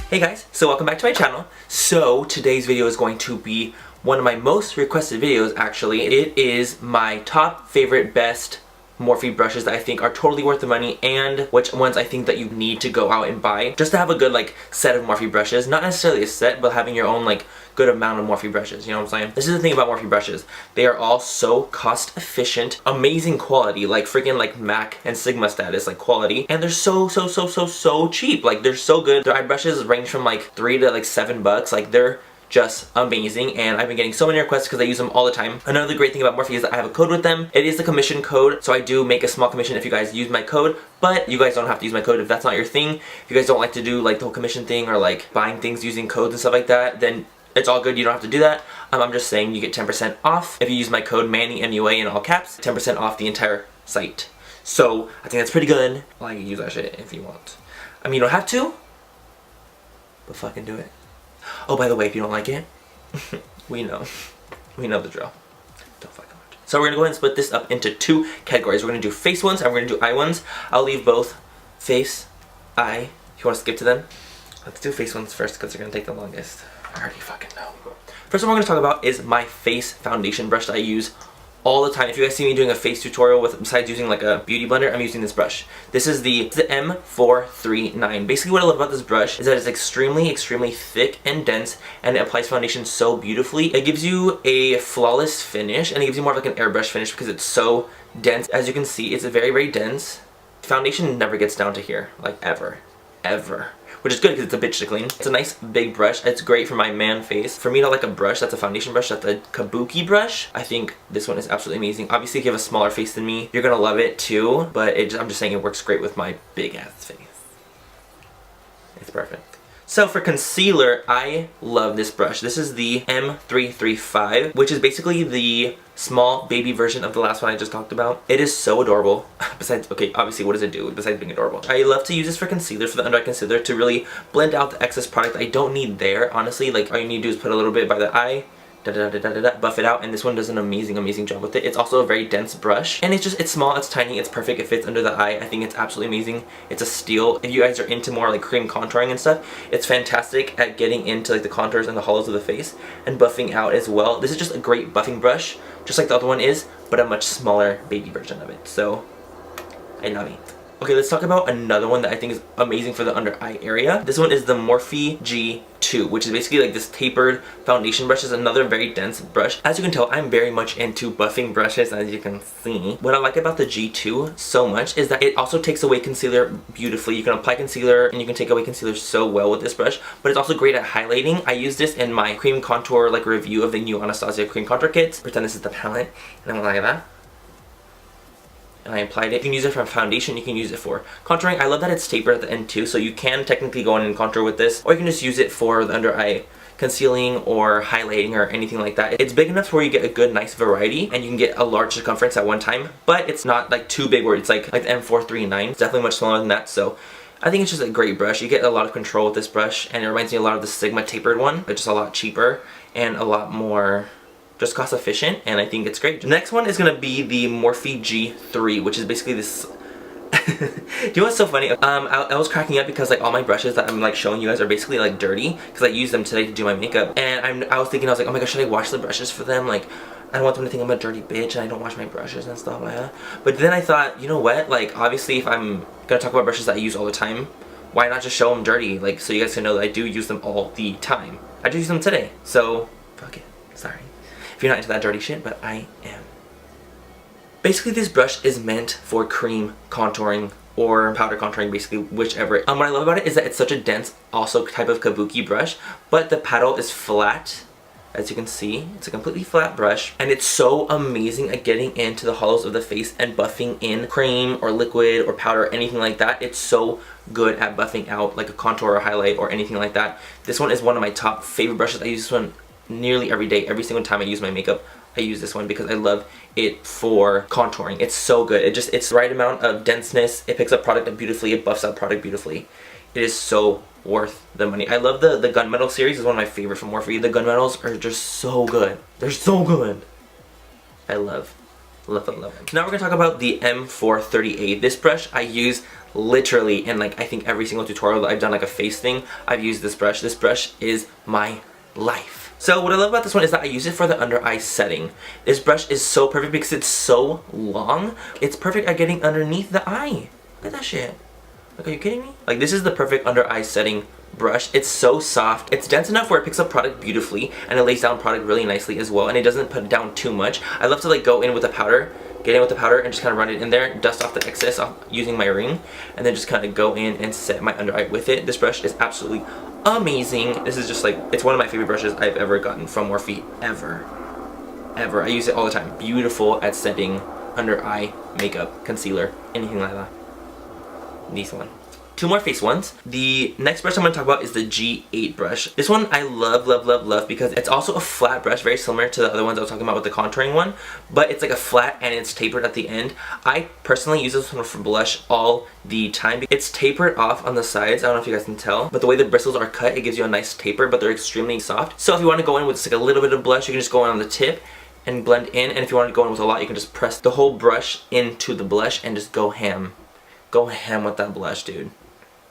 Hey guys, so welcome back to my channel. So today's video is going to be one of my most requested videos actually. It is my top favorite best Morphe brushes that I think are totally worth the money and which ones I think that you need to go out and buy just to have a good set of Morphe brushes. Not necessarily a set, but having your own good amount of Morphe brushes, you know what I'm saying? This is the thing about Morphe brushes. They are all so cost efficient, amazing quality, freaking MAC and Sigma status quality, and they're so cheap. They're so good. Their eye brushes range from $3 to $7. They're just amazing, and I've been getting so many requests because I use them all the time. Another great thing about Morphe is that I have a code with them. It is the commission code, so I do make a small commission if you guys use my code, but you guys don't have to use my code if that's not your thing. If you guys don't like to do the whole commission thing or buying things using codes and stuff like that, then it's all good, you don't have to do that. I'm just saying you get 10% off if you use my code MannyMua in all caps, 10% off the entire site. So I think that's pretty good. Well, you can use that shit if you want. I mean, you don't have to, but fucking do it. Oh, by the way, if you don't like it, we know the drill. Don't fucking watch it. So we're gonna go ahead and split this up into two categories. We're gonna do face ones and we're gonna do eye ones. I'll leave both face, eye, if you wanna skip to them. Let's do face ones first because they're gonna take the longest. I already fucking know. First one we're gonna talk about is my face foundation brush that I use all the time. If you guys see me doing a face tutorial besides using a beauty blender, I'm using this brush. This is the M439. Basically what I love about this brush is that it's extremely thick and dense, and it applies foundation so beautifully. It gives you a flawless finish, and it gives you more of an airbrush finish because it's so dense. As you can see, it's very dense. Foundation never gets down to here, ever. Which is good because it's a bitch to clean. It's a nice big brush. It's great for my man face. For me to like a brush that's a foundation brush, that's a kabuki brush, I think this one is absolutely amazing. Obviously if you have a smaller face than me, you're gonna love it too, but I'm just saying it works great with my big ass face. It's perfect. So for concealer, I love this brush. This is the M335, which is basically the small baby version of the last one I just talked about. It is so adorable. Besides, okay, obviously what does it do besides being adorable? I love to use this for concealer, for the under eye concealer, to really blend out the excess product I don't need there. Honestly, all you need to do is put a little bit by the eye, buff it out, and this one does an amazing job with it. It's also a very dense brush, and it's small, it's tiny, it's perfect, it fits under the eye. I think it's absolutely amazing. It's a steal. If you guys are into more cream contouring and stuff, it's fantastic at getting into the contours and the hollows of the face and buffing out as well. This is just a great buffing brush, just like the other one is, but a much smaller baby version of it. So I love it. Okay, let's talk about another one that I think is amazing for the under eye area. This one is the Morphe G2, which is basically this tapered foundation brush. It's another very dense brush. As you can tell, I'm very much into buffing brushes, as you can see. What I like about the G2 so much is that it also takes away concealer beautifully. You can apply concealer and you can take away concealer so well with this brush, but it's also great at highlighting. I use this in my cream contour review of the new Anastasia cream contour kits. Pretend this is the palette, and I'm like that. And I applied it. You can use it for foundation, you can use it for contouring. I love that it's tapered at the end too, so you can technically go in and contour with this, or you can just use it for the under eye concealing or highlighting or anything like that. It's big enough where you get a good nice variety and you can get a large circumference at one time, but it's not too big where it's like the M439. It's definitely much smaller than that, so I think it's just a great brush. You get a lot of control with this brush, and it reminds me a lot of the Sigma tapered one, but just a lot cheaper and a lot more just cost efficient, and I think it's great. The next one is gonna be the Morphe G3, which is basically this do you know what's so funny? I was cracking up because all my brushes that I'm showing you guys are basically dirty because I used them today to do my makeup, and I was thinking, oh my gosh, should I wash the brushes for them? I don't want them to think I'm a dirty bitch and I don't wash my brushes and stuff like that. But then I thought, you know what, obviously if I'm gonna talk about brushes that I use all the time, why not just show them dirty, so you guys can know that I do use them all the time. I just use them today, so fuck it, sorry if you're not into that dirty shit, but I am. Basically, this brush is meant for cream contouring or powder contouring, basically, whichever. What I love about it is that it's such a dense, also type of kabuki brush, but the paddle is flat. As you can see, it's a completely flat brush, and it's so amazing at getting into the hollows of the face and buffing in cream or liquid or powder or anything like that. It's so good at buffing out a contour or highlight or anything like that. This one is one of my top favorite brushes. I use this one nearly every day. Every single time I use my makeup, I use this one because I love it for contouring. It's so good. It's the right amount of denseness. It picks up product beautifully. It buffs out product beautifully. It is so worth the money. I love the gunmetal series. Is one of my favorites from Morphe. The gunmetals are just so good. They're so good. I love Love it, love it. Now we're gonna talk about the M430A. This brush I use literally in like I think every single tutorial that I've done like a face thing. I've used this brush. This brush is my life. So what I love about this one is that I use it for the under eye setting. This brush is so perfect because it's so long. It's perfect at getting underneath the eye. Look at that shit. Like, are you kidding me? Like, this is the perfect under eye setting brush. It's so soft. It's dense enough where it picks up product beautifully and it lays down product really nicely as well, and it doesn't put down too much. I love to like go in with the powder, get in with the powder and just kind of run it in there, dust off the excess off using my ring, and then just kind of go in and set my under eye with it. This brush is absolutely amazing. This is just like, it's one of my favorite brushes I've ever gotten from Morphe ever. I use it all the time. Beautiful at setting under eye makeup, concealer, anything like that. This one. Two more face ones. The next brush I'm going to talk about is the G8 brush. This one I love, love, love, love because it's also a flat brush, very similar to the other ones I was talking about with the contouring one, but it's like a flat and it's tapered at the end. I personally use this one for blush all the time. It's tapered off on the sides. I don't know if you guys can tell, but the way the bristles are cut, it gives you a nice taper, but they're extremely soft. So if you want to go in with just like a little bit of blush, you can just go in on the tip and blend in, and if you want to go in with a lot, you can just press the whole brush into the blush and just go ham. Go ham with that blush, dude.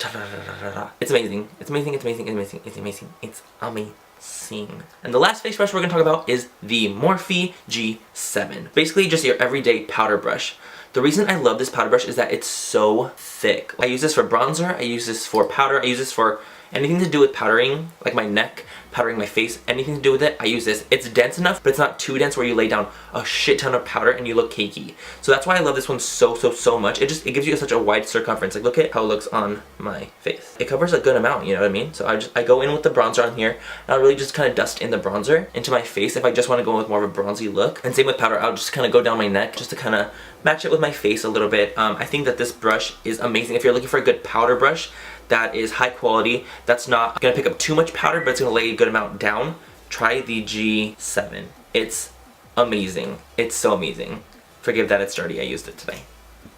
It's amazing. It's amazing. It's amazing. It's amazing. It's amazing. It's amazing. And the last face brush we're going to talk about is the Morphe G7. Basically just your everyday powder brush. The reason I love this powder brush is that it's so thick. I use this for bronzer. I use this for powder. I use this for anything to do with powdering, like my neck, powdering my face, anything to do with it, I use this. It's dense enough, but it's not too dense where you lay down a shit ton of powder and you look cakey. So that's why I love this one so much. It gives you such a wide circumference. Like, look at how it looks on my face. It covers a good amount, you know what I mean? So I go in with the bronzer on here, and I'll really just kind of dust in the bronzer into my face if I just want to go in with more of a bronzy look. And same with powder, I'll just kind of go down my neck just to kind of match it with my face a little bit. I think that this brush is amazing. If you're looking for a good powder brush that is high quality, that's not gonna pick up too much powder, but it's gonna lay a good amount down, try the G7. It's amazing. It's so amazing. Forgive that it's dirty, I used it today,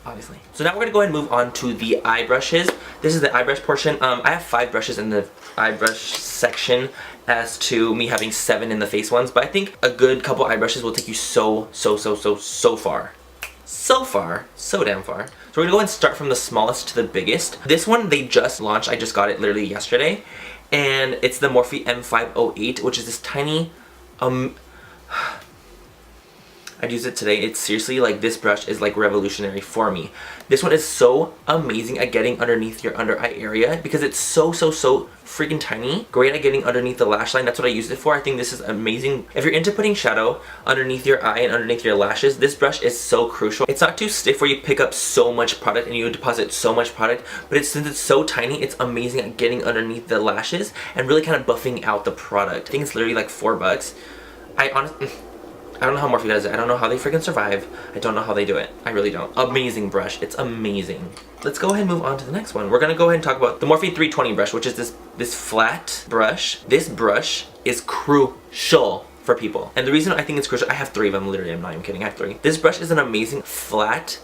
obviously. So now we're gonna go ahead and move on to the eye brushes. This is the eye brush portion. I have 5 brushes in the eye brush section as to me having 7 in the face ones, but I think a good couple eye brushes will take you so far. So damn far. So we're gonna go and start from the smallest to the biggest. This one they just launched. I just got it literally yesterday, and it's the Morphe M508, which is this tiny. I'd use it today. It's seriously like, this brush is like revolutionary for me. This one is so amazing at getting underneath your under eye area because it's so freaking tiny. Great at getting underneath the lash line. That's what I use it for. I think this is amazing. If you're into putting shadow underneath your eye and underneath your lashes, this brush is so crucial. It's not too stiff where you pick up so much product and you deposit so much product, but since it's so tiny, it's amazing at getting underneath the lashes and really kind of buffing out the product. I think it's literally like $4. I don't know how Morphe does it. I don't know how they freaking survive. I don't know how they do it. I really don't. Amazing brush. It's amazing. Let's go ahead and move on to the next one. We're gonna go ahead and talk about the Morphe 320 brush, which is this flat brush. This brush is crucial for people. And the reason I think it's crucial, I have 3 of them, literally, I'm not even kidding, I have 3. This brush is an amazing, flat,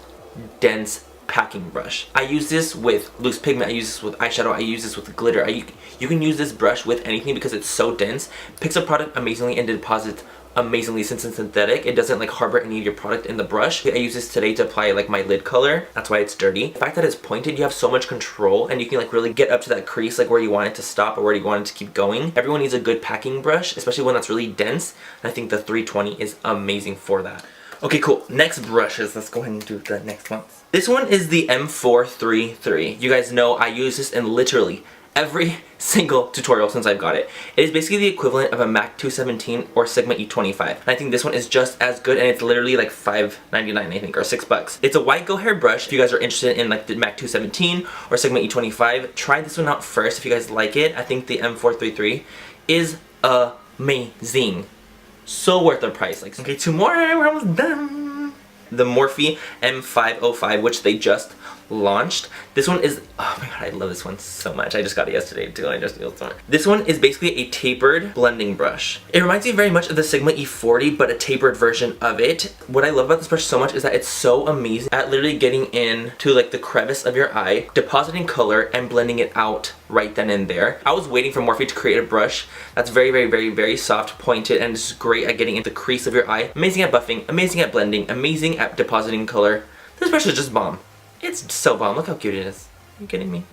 dense packing brush. I use this with loose pigment, I use this with eyeshadow, I use this with glitter. You can use this brush with anything because it's so dense, picks up product amazingly and deposits amazingly. Since it's synthetic, it doesn't like harbor any of your product in the brush. I use this today to apply like my lid color. That's why it's dirty. The fact that it's pointed, you have so much control and you can like really get up to that crease, like where you want it to stop or where you want it to keep going. Everyone needs a good packing brush, especially one that's really dense, and I think the 320 is amazing for that. Okay, cool. Next brushes. Let's go ahead and do the next ones. This one is the M433. You guys know I use this in literally every single tutorial since I've got it. It is basically the equivalent of a MAC 217 or Sigma E25. And I think this one is just as good, and it's literally like $5.99 I think, or $6. It's a white go hair brush. If you guys are interested in like the MAC 217 or Sigma E25, try this one out first if you guys like it. I think the M433 is amazing. So worth the price. Like, okay, 2 more, we're almost done. The Morphe M505, which they just launched. This one is, oh my god, I love this one so much. I just got it yesterday too. I just feel so much. This one is basically a tapered blending brush. It reminds me very much of the Sigma E40, but a tapered version of it. What I love about this brush so much is that it's so amazing at literally getting into like the crevice of your eye, depositing color, and blending it out right then and there. I was waiting for Morphe to create a brush that's very, very, very, very soft, pointed, and it's great at getting into the crease of your eye. Amazing at buffing, amazing at blending, amazing at depositing color. This brush is just bomb. It's so bomb. Look how cute it is. Are you kidding me?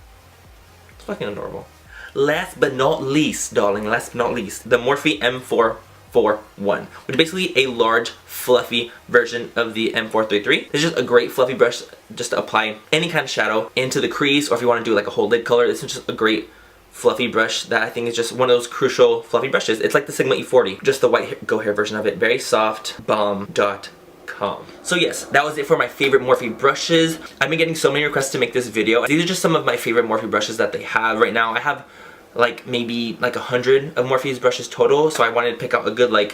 It's fucking adorable. Last but not least, darling, last but not least, the Morphe M441, which is basically a large, fluffy version of the M433. It's just a great fluffy brush just to apply any kind of shadow into the crease, or if you want to do like a whole lid color, this is just a great fluffy brush that I think is just one of those crucial fluffy brushes. It's like the Sigma E40, just the white Go Hair version of it. Very soft, bomb.com. So yes, that was it for my favorite Morphe brushes. I've been getting so many requests to make this video. These are just some of my favorite Morphe brushes that they have right now. I have like maybe like 100 of Morphe's brushes total, so I wanted to pick out a good like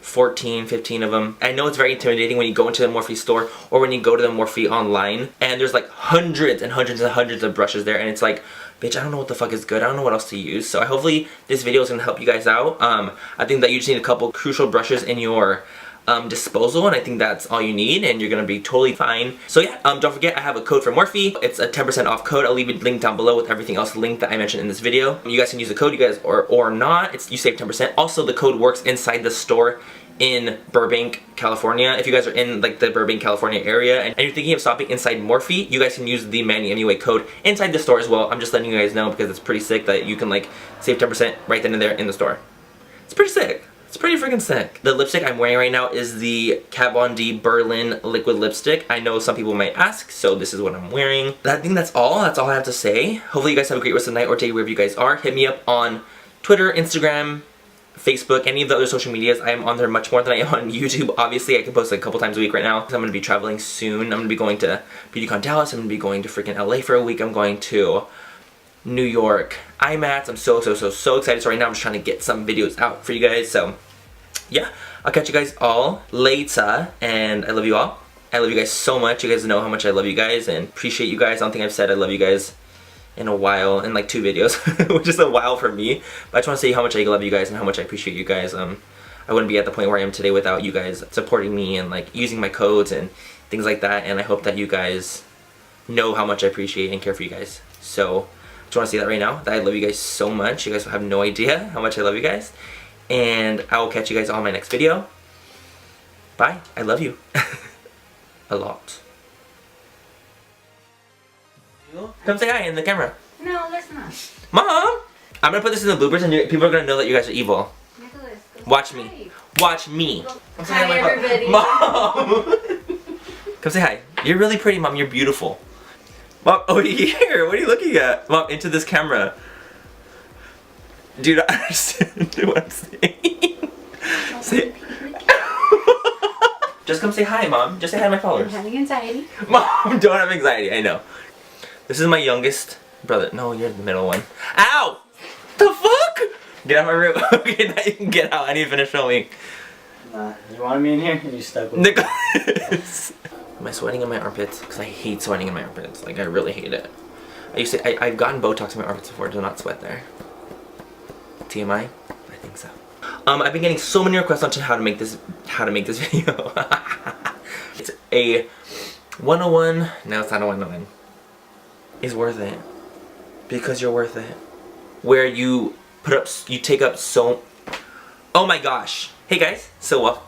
14, 15 of them. I know it's very intimidating when you go into the Morphe store or when you go to the Morphe online and there's like hundreds and hundreds and hundreds of brushes there, and it's like, bitch, I don't know what the fuck is good. I don't know what else to use. So hopefully this video is going to help you guys out. I think that you just need a couple crucial brushes in your disposal, and I think that's all you need, and you're gonna be totally fine. So yeah, don't forget I have a code for Morphe. It's a 10% off code. I'll leave a link down below with everything else linked that I mentioned in this video. You guys can use the code, you guys, or not. You save 10%. Also, the code works inside the store in Burbank, California. If you guys are in like the Burbank, California area and you're thinking of shopping inside Morphe, you guys can use the MannyMua code inside the store as well. I'm just letting you guys know because it's pretty sick that you can like save 10% right then and there in the store. It's pretty sick. It's pretty freaking sick. The lipstick I'm wearing right now is the Kat Von D Berlin liquid lipstick. I know some people might ask, so this is what I'm wearing. I think that's all. That's all I have to say. Hopefully you guys have a great rest of the night or day wherever you guys are. Hit me up on Twitter, Instagram, Facebook, any of the other social medias. I am on there much more than I am on YouTube. Obviously, I can post like a couple times a week right now because I'm going to be traveling soon. I'm going to be going to BeautyCon Dallas. I'm going to be going to freaking LA for a week. I'm going to New York IMATs. I'm so excited. So right now I'm just trying to get some videos out for you guys. So yeah, I'll catch you guys all later, and I love you all. I love you guys so much. You guys know how much I love you guys and appreciate you guys. I don't think I've said I love you guys in a while, in like 2 videos, which is a while for me. But I just want to say how much I love you guys and how much I appreciate you guys. I wouldn't be at the point where I am today without you guys supporting me and like using my codes and things like that. And I hope that you guys know how much I appreciate and care for you guys. So I just want to say that right now, that I love you guys so much. You guys have no idea how much I love you guys. And I will catch you guys all in my next video. Bye. I love you. A lot. Come say hi in the camera. No, let's not. Mom! I'm gonna put this in the bloopers and people are gonna know that you guys are evil. Watch me. Watch me. Come say hi, everybody. Mom! Come say hi. You're really pretty, Mom. You're beautiful. Mom, over here. What are you looking at? Mom, into this camera. Do you not understand what I'm saying? Say just come say hi, Mom. Just say hi to my followers. I'm having anxiety. Mom, don't have anxiety. I know. This is my youngest brother. No, you're the middle one. Ow! The fuck? Get out of my room. Okay, now you can get out. I need to finish filming. You wanted me in here and you stuck with me. Nicholas! Am I sweating in my armpits? Because I hate sweating in my armpits. Like, I really hate it. I've gotten Botox in my armpits before. Do not sweat there. TMI? I think so. I've been getting so many requests on how to make this video. It's a 101. No, it's not a 101. It's worth it. Because you're worth it. Where you take up so... Oh my gosh. Hey guys. So